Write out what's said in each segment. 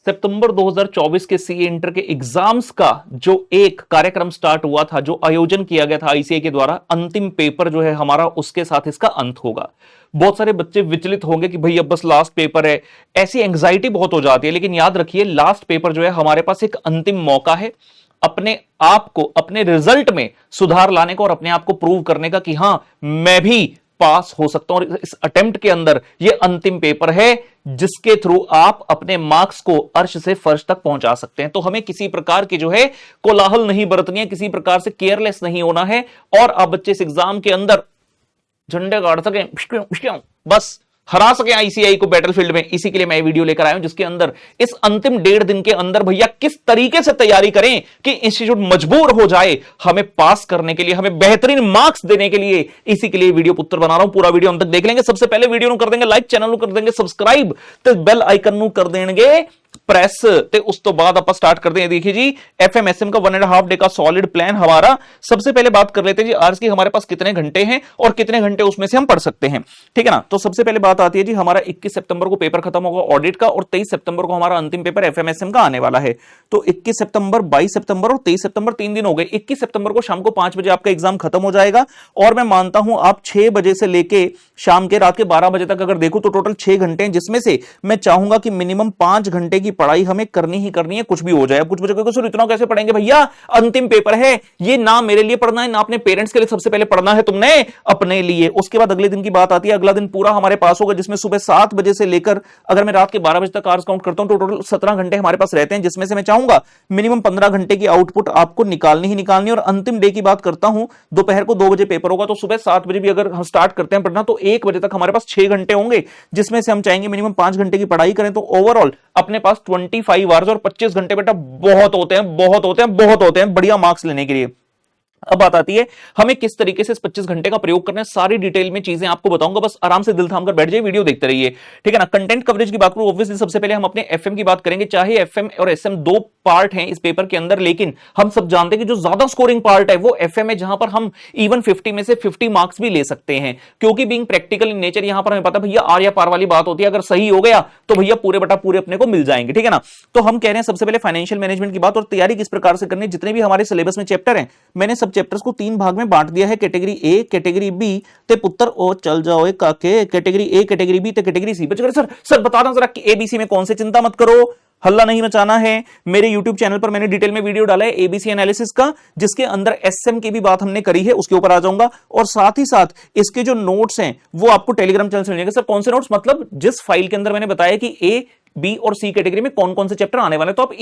सितंबर 2024 के CA inter के exams का जो एक कार्यक्रम स्टार्ट हुआ था, जो आयोजन किया गया था आईसीए के द्वारा, अंतिम पेपर जो है हमारा, उसके साथ इसका अंत होगा। बहुत सारे बच्चे विचलित होंगे कि भैया बस लास्ट पेपर है, ऐसी एंग्जाइटी बहुत हो जाती है। लेकिन याद रखिए, लास्ट पेपर जो है हमारे पास एक अंतिम मौका है अपने आप को, अपने रिजल्ट में सुधार लाने को और अपने आप को प्रूव करने का कि हां, मैं भी पास हो सकता हूं। और इस अटेम्प्ट के अंदर यह अंतिम पेपर है जिसके थ्रू आप अपने मार्क्स को अर्श से फर्श तक पहुंचा सकते हैं। तो हमें किसी प्रकार की जो है कोलाहल नहीं बरतनी है, किसी प्रकार से केयरलेस नहीं होना है, और आप बच्चे इस एग्जाम के अंदर झंडे गाड़ सकें, बस हरा सके आईसीआई को बैटलफील्ड में। इसी के लिए मैं वीडियो लेकर आया हूं, जिसके अंदर इस अंतिम 1.5 दिन के अंदर भैया किस तरीके से तैयारी करें कि इंस्टीट्यूट मजबूर हो जाए हमें पास करने के लिए, हमें बेहतरीन मार्क्स देने के लिए। इसी के लिए वीडियो पुत्र बना रहा हूं, पूरा वीडियो हम तक देख लेंगे। सबसे पहले वीडियो कर देंगे लाइक, चैनल कर देंगे सब्सक्राइब, तो बेल आइकन कर देंगे प्रेस, ते उस तो बाद आप स्टार्ट करते हैं। देखिए जी, एफएमएसएम का 1.5 डे का सॉलिड प्लान हमारा। सबसे पहले बात कर लेते हैं जी आज की, हमारे पास कितने घंटे हैं और कितने घंटे उसमें से हम पढ़ सकते हैं, ठीक है ना। तो सबसे पहले बात आती है जी, हमारा 21 सितंबर को पेपर खत्म होगा ऑडिट का, और 23 सितंबर को हमारा अंतिम पेपर एफएमएसएम का आने वाला है। तो 21 सितंबर, 22 सितंबर और 23 सितंबर 3 दिन हो गए। 21 सितंबर को शाम को 5 बजे आपका एग्जाम खत्म हो जाएगा, और मैं मानता हूं आप 6 बजे से लेके शाम के रात के 12 बजे तक अगर देखूं तो टोटल 6 घंटे हैं, जिसमें से मैं चाहूंगा कि मिनिमम 5 घंटे की पढ़ाई हमें करनी ही करनी है, कुछ भी हो जाए। कुछ बच्चों को सर इतना कैसे पढ़ेंगे भैया, अंतिम पेपर है, ये ना मेरे लिए पढ़ना है ना अपने पेरेंट्स के लिए, सबसे पहले पढ़ना है तुमने अपने लिए। उसके बाद अगले दिन की बात आती है, अगला दिन पूरा हमारे पास होगा, जिसमें सुबह 7 बजे से लेकर अगर मैं रात के 12 बजे तक आवर्स काउंट करता हूं तो टोटल 17 घंटे हमारे पास रहते हैं, जिसमें से मैं चाहूंगा मिनिमम 15 घंटे की आउटपुट आपको निकालनी ही निकालनी। और अंतिम डे की बात करता हूं, दोपहर को 2 बजे पेपर होगा, तो सुबह 7 बजे भी अगर हम स्टार्ट करते हैं पढ़ना तो 1 बजे तक हमारे पास 6 घंटे होंगे, जिसमें से हम चाहेंगे मिनिमम 5 घंटे की पढ़ाई करें। तो ओवरऑल अपने पास 25 आवर्स और 25 घंटे बेटा बहुत होते हैं, बहुत होते हैं, बहुत होते हैं बढ़िया मार्क्स लेने के लिए। अब बात आती है हमें किस तरीके से इस 25 घंटे का प्रयोग करना है, सारी डिटेल में चीजें आपको बताऊंगा, बस आराम से दिल थाम कर बैठ जाइए, वीडियो देखते रहिए, ठीक है ना। कंटेंट कवरेज की बात करूं, ऑब्वियसली सबसे पहले हम अपने एफएम की बात करेंगे। चाहे एफएम और एसएम 2 पार्ट हैं इस पेपर के अंदर, लेकिन हम सब जानते हैं कि जो ज्यादा स्कोरिंग पार्ट है वो एफएम है, जहां पर हम इवन 50 में से 50 मार्क्स भी ले सकते हैं, क्योंकि बीइंग प्रैक्टिकल इन नेचर यहां पर हमें पता भैया आर या पार वाली बात होती है। अगर सही हो गया तो भैया पूरे बटा पूरे अपने को मिल जाएंगे, ठीक है ना। तो हम कह रहे हैं सबसे पहले फाइनेंशियल मैनेजमेंट की बात, और तैयारी किस प्रकार से करनी है। जितने भी हमारे सिलेबस में चैप्टर हैं, मैंने सब चैप्टर्स को 3 भाग में बांट दिया है, कैटेगरी ए, कैटेगरी बी ते पुत्र ओ चल जाओ ए काके, कैटेगरी ए, कैटेगरी बी ते कैटेगरी सी। बच्चे सर बता दो जरा एबीसी में कौन से, चिंता मत करो, हल्ला नहीं मचाना है। मेरे YouTube चैनल पर मैंने डिटेल में वीडियो डाला है एबीसी एनालिसिस का, जिसके अंदर एसएम की भी बात हमने करी है, उसके ऊपर आ जाऊंगा। और साथ ही साथ इसके जो नोट्स हैं वो आपको टेलीग्राम चैनल से मिलेंगे। सर कौन से नोट्स, मतलब जिस फाइल के अंदर मैंने बताया कि ए, बी और सी कैटेगरी में कौन कौन से चैप्टर आने वाले हैं, तो आप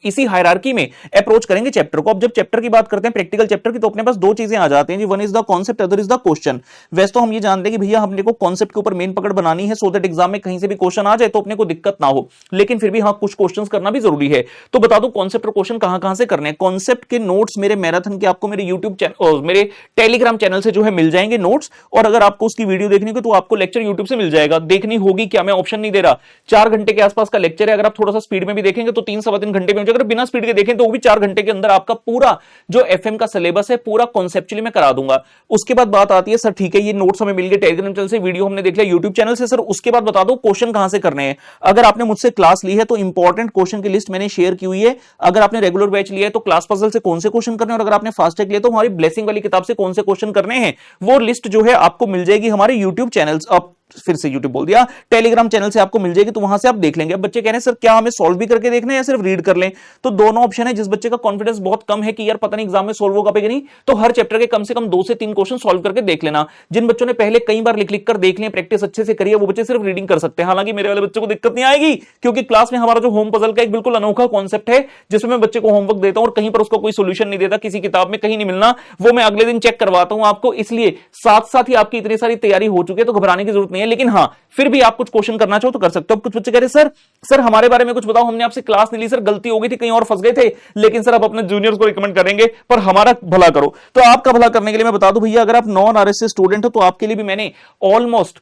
इसी हायरार्की में अप्रोच करेंगे चैप्टर को। अब जब चैप्टर की बात करते हैं प्रैक्टिकल चैप्टर की, तो अपने पास 2 चीजें आ जाती हैं जी, one is the concept, other is the question. वैसे तो हम ये जानते हैं कि भैया हमने को कॉन्सेप्ट के ऊपर मेन पकड़ बनानी है, सो दैट एग्जाम में कहीं से भी क्वेश्चन आ जाए तो अपने को दिक्कत ना हो, लेकिन फिर भी हाँ कुछ क्वेश्चन करना भी जरूरी है। तो बता दो कॉन्सेप्ट और क्वेश्चन कहां से करने हैं। कॉन्सेप्ट के नोट्स मेरे मैराथन के आपको मेरे यूट्यूब चैनल, मेरे टेलीग्राम चैनल से जो है मिल जाएंगे नोट्स, और अगर आपको उसकी वीडियो देखनी हो तो आपको लेक्चर यूट्यूब से मिल जाएगा। देखनी होगी क्या, मैं ऑप्शन नहीं दे रहा, 4 घंटे के आसपास का लेक्चर है। अगर थोड़ा सा स्पीड में भी देखेंगे तो 3 सवा 3 घंटे में, अगर बिना स्पीड के देखें तो वो भी 4 घंटे के अंदर आपका पूरा जो एफएम का सिलेबस है पूरा कॉन्सेप्चुअली मैं करा दूंगा। उसके बाद बात आती है सर ठीक है ये नोट्स हमें मिल गए टेलीग्राम चैनल से, वीडियो हमने देख लिया यूट्यूब चैनल से, सर उसके बाद बता दो क्वेश्चन कहां से करने हैं। अगर आपने मुझसे क्लास ली है तो इंपॉर्टेंट क्वेश्चन की लिस्ट मैंने शेयर की हुई है। अगर आपने रेगुलर बैच लिया है तो क्लास पजल से कौन से क्वेश्चन करने हैं, और अगर आपने फास्ट टैग लिया तो हमारी ब्लेसिंग वाली किताब से कौन से क्वेश्चन करने हैं, वो लिस्ट जो है आपको मिल जाएगी हमारे यूट्यूब चैनल, फिर से YouTube बोल दिया, टेलीग्राम चैनल से आपको मिल जाएगी, तो वहां से आप देख लेंगे। अब बच्चे कह रहे हैं सर क्या हमें सॉल्व भी करके देखना है या सिर्फ रीड कर लें, तो दोनों ऑप्शन है। जिस बच्चे का कॉन्फिडेंस बहुत कम है कि यार पता नहीं एग्जाम में सॉल्व होगा कि नहीं, तो हर चैप्टर के कम से कम 2 से 3 क्वेश्चन सॉल्व करके देख लेना। जिन बच्चों ने पहले कई बार लिख कर देख लिया, प्रैक्टिस अच्छे से करी है, वो बच्चे सिर्फ रीडिंग कर सकते हैं। हालांकि मेरे वाले बच्चों को दिक्कत नहीं आएगी, क्योंकि क्लास में हमारा जो होम पजल का एक बिल्कुल अनोखा कॉन्सेप्ट है, जिसमें मैं बच्चे को होमवर्क देता हूं और कहीं पर उसका कोई सोल्यूशन नहीं देता, किसी किताब में कहीं नहीं मिलना, वो मैं अगले दिन चेक करवाता हूं आपको। इसलिए साथ साथ ही आपकी इतनी सारी तैयारी हो चुकी है तो घबराने की जरूरत नहीं है। लेकिन हाँ फिर भी आप कुछ क्वेश्चन करना चाहो तो कर सकते हो। कुछ बच्चे कह रहे सर हमारे बारे में कुछ बताओ, हमने आपसे क्लास नहीं ली सर, गलती हो गई थी, कहीं और फंस गए थे, लेकिन सर आप अपने जूनियर्स को रिकमेंड करेंगे, पर हमारा भला करो। तो आपका भला करने के लिए मैं बता दूं भैया, अगर आप नॉन आरएसएस स्टूडेंट हो तो आपके लिए भी मैंने ऑलमोस्ट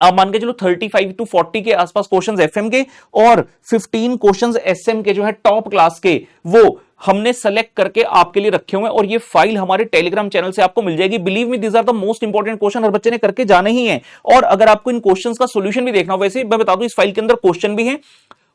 आप मान के चलो 35 to 40 के आसपास क्वेश्चंस एफएम के और 15 क्वेश्चंस एसएम के जो है टॉप क्लास के, वो हमने सेलेक्ट करके आपके लिए रखे हुए हैं, और ये फाइल हमारे टेलीग्राम चैनल से आपको मिल जाएगी। Believe me these are the most important question, हर बच्चे ने करके जाने ही है। और अगर आपको इन क्वेश्चंस का सॉल्यूशन भी देखना हो, वैसे मैं बता दूं इस फाइल के अंदर क्वेश्चन भी है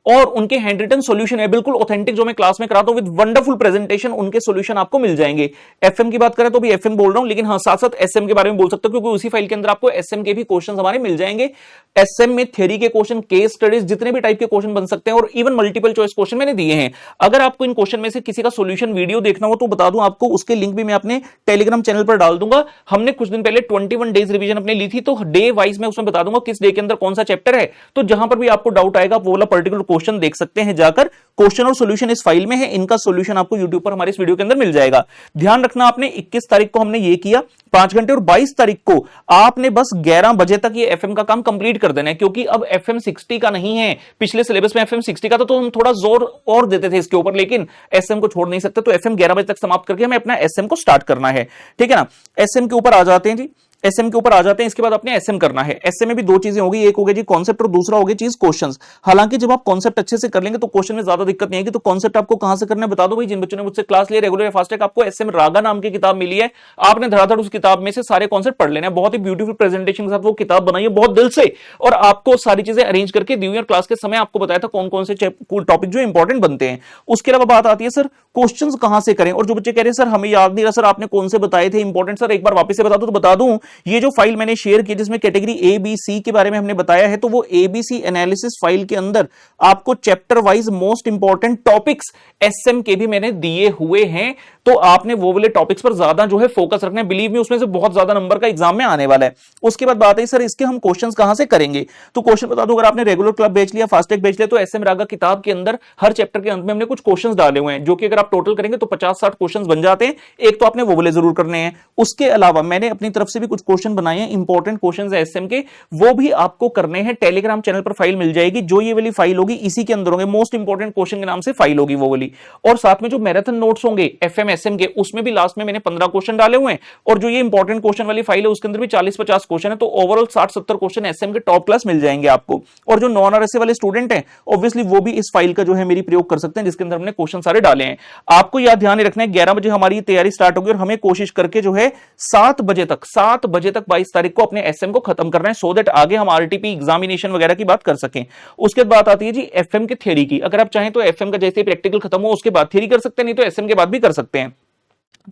और उनके हैंड रिटन सॉल्यूशन है बिल्कुल ऑथेंटिक, जो मैं क्लास में कराता हूं विद वंडरफुल प्रेजेंटेशन, उनके सॉल्यूशन आपको मिल जाएंगे। एफएम की बात करें तो भी एफएम बोल रहा हूं, लेकिन हाँ साथ साथ एसएम के बारे में बोल सकता हूं, क्योंकि उसी फाइल के अंदर आपको एसएम के भी क्वेश्चन हमारे मिल जाएंगे। एसएम में थ्योरी के क्वेश्चन, केस स्टडीज, जितने भी टाइप के क्वेश्चन बन सकते हैं, और इवन मल्टीपल चॉइस क्वेश्चन मैंने दिए हैं। अगर आपको इन क्वेश्चन में से किसी का सॉल्यूशन वीडियो देखना हो तो बता दूं आपको, उसके लिंक भी मैं अपने टेलीग्राम चैनल पर डाल दूंगा। हमने कुछ दिन पहले 21 डेज रिवीजन अपने ली थी, तो डे वाइज में उसमें बता दूंगा किस डे के अंदर कौन सा चैप्टर है, तो जहां पर भी आपको डाउट आएगा वो वाला पर्टिकुलर क्वेश्चन देख सकते हैं जाकर। क्वेश्चन और सॉल्यूशन इस फाइल में है, इनका सॉल्यूशन आपको यूट्यूब पर हमारे इस वीडियो के अंदर मिल जाएगा। ध्यान रखना, आपने 21 तारीख को हमने ये किया 5 घंटे, और 22 तारीख को आपने बस 11 बजे तक ये एफएम का काम कंप्लीट कर देना है, क्योंकि अब एफएम 60 का नहीं है। पिछले सिलेबस में एफएम 60 का था, तो हम थोड़ा जोर और देते थे इसके ऊपर, लेकिन एसएम को छोड़ नहीं सकते, तो एफएम 11 बजे तक समाप्त करके हमें अपना एसएम को स्टार्ट करना है। ठीक है ना, एसएम के ऊपर आ जाते हैं जी, एसएम के ऊपर आ जाते हैं। इसके बाद अपने एसएम करना है। एसएम में भी दो चीजें होगी, एक हो गई जी कॉन्सेप्ट और दूसरा हो गई चीज क्वेश्चंस। हालांकि जब आप कॉन्सेप्ट अच्छे से कर लेंगे तो क्वेश्चन में ज्यादा दिक्कत नहीं आएगी। तो कॉन्सेप्ट आपको कहां से करना है बता दो भाई, जिन बच्चों ने मुझसे क्लास लिया रेगुलर या फास्ट ट्रैक, आपको एसएम रागा नाम की किताब मिली है, आपने धड़ाधड़ उस किताब में से सारे कॉन्सेप्ट पढ़ लेना है। बहुत ही ब्यूटीफुल प्रेजेंटेशन के साथ वो किताब बनाई है, बहुत दिल से, और आपको सारी चीजें अरेंज करके दी हुई है। क्लास के समय आपको बताया था कौन कौन से टॉपिक जो इंपॉर्टेंट बनते हैं। उसके अलावा बात आती है सर क्वेश्चंस कहां से करें, और जो बच्चे कह रहे हैं सर हमें याद नहीं रहा सर आपने कौन से बताए थे इंपॉर्टेंट, सर एक बार वापस से बता दो। तो बता दूं, ये जो फाइल मैंने शेयर की जिसमें कैटेगरी ए बी सी के बारे में हमने बताया है, तो वो एबीसी एनालिसिस फाइल के अंदर आपको chapter wise most important topics SM के भी मैंने दिए हुए हैं। तो आपने वो वाले टॉपिक्स पर ज्यादा जो है फोकस रखना है, बिलीव मी उसमें से बहुत ज्यादा नंबर का एग्जाम में आने वाला है। उसके बाद बात है सर इसके हम क्वेश्चंस कहां से करेंगे, तो क्वेश्चन बता दूं, अगर आपने रेगुलर क्लब बेच लिया, फास्टैग बेच लिया, तो एसएम रागा किताब के अंदर हर चैप्टर के अंत में हमने कुछ क्वेश्चंस डाले हुए हैं, जो कि अगर आप टोटल करेंगे तो 50-60 क्वेश्चंस बन जाते हैं। एक तो आपने वो वाले जरूर करने हैं। उसके अलावा मैंने अपनी तरफ से भी कुछ क्वेश्चन बनाए हैं, इंपॉर्टेंट क्वेश्चन है एसएम के, वो भी आपको करने हैं। टेलीग्राम चैनल पर फाइल मिल जाएगी, जो ये वाली फाइल होगी इसी के अंदर होंगे, मोस्ट इंपॉर्टेंट क्वेश्चन के नाम से फाइल होगी वो वाली। और साथ में जो मैराथन नोट्स होंगे एफएम एसएम के, उसमें भी लास्ट में मैंने 15 क्वेश्चन डाले हुए हैं, और जो ये इंपॉर्टेंट क्वेश्चन वाली फाइल है उसके अंदर भी 40-50 क्वेश्चन है। तो ओवरऑल 60-70 क्वेश्चन एसएम के टॉप क्लास मिल जाएंगे आपको। और जो नॉन आरएसए वाले स्टूडेंट हैं ऑब्वियसली वो भी इस फाइल का जो है मेरी प्रयोग कर सकते हैं, जिसके अंदर हमने क्वेश्चन सारे डाले हैं। आपको यह ध्यान रखना है 11 बजे हमारी तैयारी स्टार्ट होगी, और हमें कोशिश करके जो है 7 बजे तक 22 तारीख को अपने एसएम को खत्म करना है, सो दैट आगे हम आरटीपी एग्जामिनेशन वगैरह की बात कर सकें। उसके बाद बात आती है जी एफएम के थ्योरी की। अगर आप चाहें तो एफएम का जैसे प्रैक्टिकल खत्म हो उसके बाद थ्योरी कर सकते हैं, नहीं तो एसएम के बाद भी कर सकते हैं।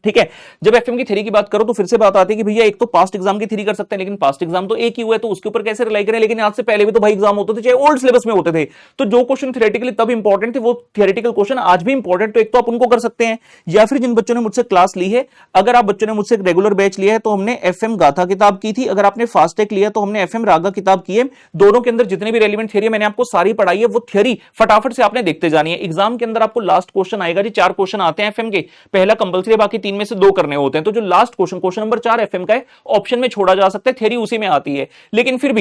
ठीक है, जब एफएम की थ्योरी की बात करो तो फिर से बात आती है कि भैया एक तो पास्ट एग्जाम की थ्योरी कर सकते हैं, लेकिन पास्ट एग्जाम तो एक ही हुआ है, तो उसके ऊपर कैसे रिलाई करें। लेकिन आज से पहले भी तो भाई एग्जाम होते थे, चाहे ओल्ड सिलेबस में होते थे, तो जो क्वेश्चन थ्योरेटिकली तब इंपॉर्टेंट थे वो थ्योरेटिकल क्वेश्चन आज भी इंपॉर्टेंट, तो एक तो आप उनको कर सकते हैं। या फिर जिन बच्चों ने मुझसे क्लास ली है, अगर आप बच्चों ने मुझसे रेगुलर बैच लिया है तो हमने एफएम गाथा किताब की थी, अगर आपने फास्टैग लिया तो हमने एफएम रागा किताब की है। दोनों के अंदर जितने भी रेलिवेंट थ्योरी मैंने आपको सारी पढ़ाई है, वो थ्योरी फटाफट से आपने देखते जानी है। एग्जाम के अंदर आपको लास्ट क्वेश्चन आएगा जी, 4 क्वेश्चन आते हैं एफएम के, पहला कंपलसरी, बाकी 3 में से 2 करने होते हैं। तो जो लास्ट क्वेश्चन नंबर 4 एफएम का है, ऑप्शन में छोड़ा जा सकता है, थ्योरी उसी में आती है। लेकिन फिर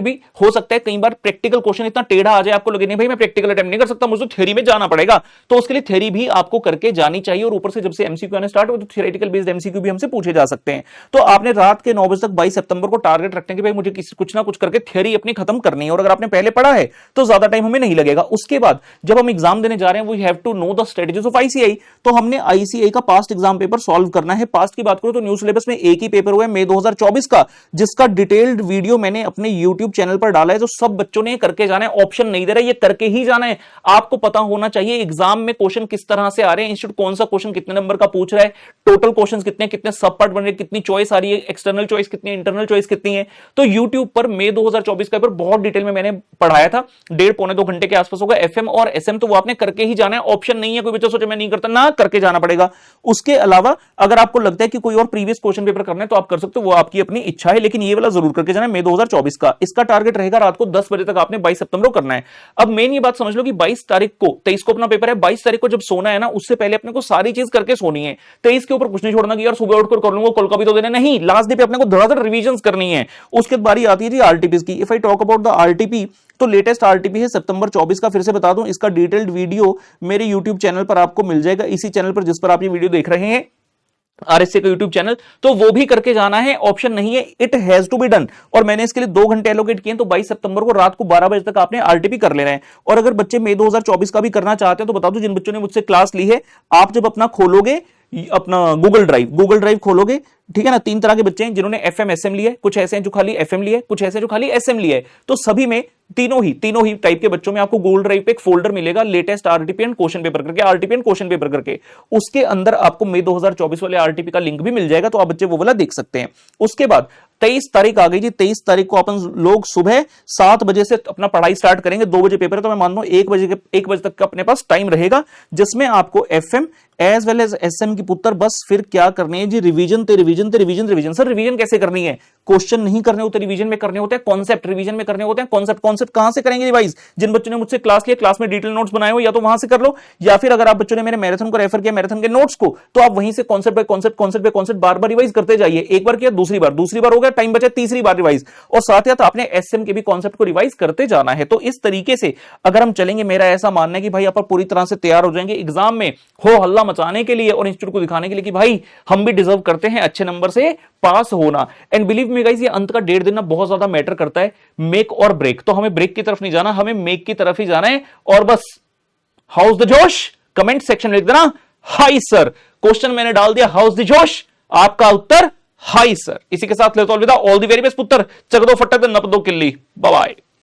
भी हो सकता है कई बार प्रैक्टिकल क्वेश्चन इतना टेढ़ा आ जाए, आपको लगे नहीं भाई मैं प्रैक्टिकल अटेम्प्ट नहीं कर सकता, मुझे थ्योरी में जाना पड़ेगा, तो उसके लिए थ्योरी भी आपको करके जानी चाहिए। और ऊपर से जब से एमसीक्यू आने स्टार्ट हो तो थ्योरेटिकल बेस्ड एमसीक्यू भी हमसे पूछे जा सकते हैं। तो आपने रात के 9 बजे तक 22 सितंबर को टारगेट रखने के भाई मुझे कुछ ना कुछ करके थ्योरी अपनी खत्म करनी है। और अगर आपने पहले पढ़ा है तो ज्यादा टाइम हमें नहीं लगेगा। उसके बाद जब हम एग्जाम देने जा रहे हैं, we have to know the strategies of ICI, तो हमने आईसीआई का पास्ट एग्जाम पेपर सॉल्व करना है। पास्ट की बात करो तो न्यू सिलेबस में एक ही पेपर हुआ है मई 2024 का, जिसका डिटेल्ड वीडियो मैंने अपने YouTube चैनल पर डाला है, जो सब बच्चों ने करके जाना है। ऑप्शन नहीं दे रहा है, ये करके ही जाना है। आपको पता होना चाहिए एग्जाम में क्वेश्चन किस तरह से आ रहे हैं, इंस्टीट्यूट कौन सा क्वेश्चन कितने नंबर का पूछ रहा है, टोटल क्वेश्चन कितने सब पार्ट बन रहे हैं, कितनी चॉइस आ रही है, एक्सटर्नल चॉइस कितनी है, इंटरनल चॉइस कितनी है। तो YouTube पर मई 2024 का पेपर बहुत डिटेल में मैंने पढ़ाया था, 1.5-2 घंटे के आसपास होगा। एफएम और एसएम तो वो आपने करके ही जाना है, ऑप्शन नहीं है। कोई बच्चा सोचे मैं नहीं करता, ना, करके जाना पड़ेगा। उसके अलावा अगर आपको लगता है कि कोई और प्रीवियस क्वेश्चन पेपर करना है तो आप कर सकते हो, वो आपकी अपनी इच्छा है, लेकिन ये वाला जरूर करके जाना है मई 2024 का। इसका टारगेट रहेगा रात को 10 बजे तक आपने 22 सितंबर को करना है। अब मेन ये बात समझ लो कि 22 तारीख को 23 को अपना पेपर है, 22 तारीख को जब सोना है ना, उससे पहले अपने को सारी चीज करके सोनी है। 23 के ऊपर कुछ नहीं छोड़ना कि यार सुबह उठकर कर लूंगा, कल का भी तो देना नहीं। लास्ट डे पे अपने को धड़ाधड़ रिवीजंस करनी है। उसके बाद बारी आती है जी आरटीपी की। If I talk about the RTP, तो लेटेस्ट आरटीपी है सितंबर 24 का। फिर से बता दूं, इसका डिटेल्ड वीडियो मेरे यूट्यूब चैनल पर आपको मिल जाएगा, इसी चैनल पर जिस पर आप ये वीडियो देख रहे हैं, आरएसए का यूट्यूब चैनल, तो वो भी करके जाना है, ऑप्शन नहीं है, it has to be done. और मैंने इसके लिए 2 घंटे एलोकेट किए, तो 22 सितंबर को रात को 12 बजे तक आपने आरटीपी कर लेना है। और अगर बच्चे मई 2024 का भी करना चाहते हैं तो बता दूं, जिन बच्चों ने मुझसे क्लास ली है, आप जब अपना खोलोगे अपना गूगल ड्राइव खोलोगे, ठीक है ना। 3 तरह के बच्चे हैं जिन्होंने एफएम एसएम लिया है, कुछ ऐसे हैं जो खाली एफएम लिया है, कुछ ऐसे जो खाली एसएम लिया है। तो सभी में तीनों ही टाइप के बच्चों में आपको गूगल ड्राइव पे एक फोल्डर मिलेगा latest RTP and question paper करके, आरटीपी एंड क्वेश्चन पेपर करके। उसके अंदर आपको मई 2024 वाले आरटीपी का लिंक भी मिल जाएगा, तो आप बच्चे वो वाला देख सकते हैं। उसके बाद 23 तारीख आ गई जी। 23 तारीख को अपन लोग सुबह 7 बजे से अपना पढ़ाई स्टार्ट करेंगे। 2 बजे पेपर है, तो मैं मान रहा हूं 1 बजे तक का अपने पास टाइम रहेगा, जिसमें आपको FM as well as SM की पुत्र बस फिर क्या करनी है जी, रिवीजन सर रिवीजन कैसे करनी है? क्वेश्चन नहीं करने होते रिवीजन में, करने होते हैं कॉन्सेप्ट, रिवीजन में करने होते हैं कॉन्सेप्ट कहां से करेंगे भाई? जिन बच्चों ने मुझसे क्लास लिया, क्लास में डिटेल नोट्स बनाए हो, या तो वहां से कर लो, या फिर अगर आप बच्चों ने मेरे मैराथन को रेफर किया, मैराथन के नोट्स को, तो आप वहीं से कॉन्सेप्ट बाय कॉन्सेप्ट बार बार रिवाइज करते जाइए। एक बार किया, दूसरी बार हो गया, टाइम बचा, तीसरी बार रिवाइज, और साथ ही साथ आपने एसएम के भी कॉन्सेप्ट को रिवाइज करते जाना है। तो इस तरीके से अगर हम चलेंगे, मेरा ऐसा मानना है कि भाई आप पूरी तरह से तैयार हो जाएंगे एग्जाम में हो हल्ला मचाने के लिए और इंस्टीट्यूट को दिखाने के लिए कि भाई हम भी डिजर्व करते हैं अच्छे नंबर से पास होना। एंड बिलीव मी गाइस, ये अंत का 1.5 दिन ना बहुत ज्यादा मैटर करता है, मेक और ब्रेक। तो हमें ब्रेक की तरफ नहीं जाना, हमें मेक की तरफ ही जाना है। और बस हाउस द जोश, कमेंट सेक्शन में लिख देना हाई सर। क्वेश्चन मैंने डाल दिया हाउस द जोश, आपका उत्तर हाई सर। इसी के साथ लेता अलविदा, ऑल द वेरी बेस्ट पुत्र, चक दो फटक नप दो किल्ली, बाय बाय।